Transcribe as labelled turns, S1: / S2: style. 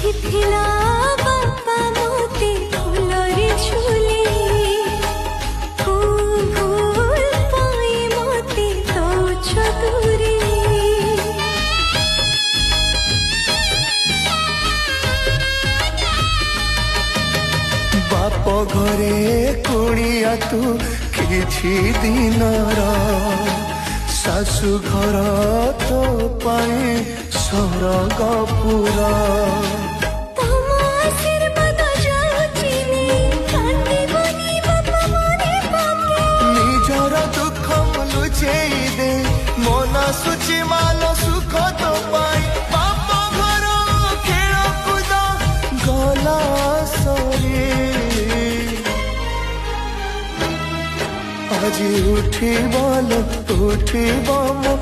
S1: ଦେଖିଥିଲା ବାପା ମୋତେ ଫୁଲରେ ଝୁଲି ଭୁଲ ପାଇ ମୋତେ ଦଉଛ ଦୂରେ
S2: बाप घरे कुड़िया तू किछि दिनर सासु घर तो पाए स्वर्गपुर
S1: तम आशीर्वाद जाउछि नी कांदिबनी बापा मने पाके
S2: निजर दुख लुचेई दे मन सुचि मान सुख तो पाए बाप घर खेल कूद गला सरे आज उठिबल उठिब मो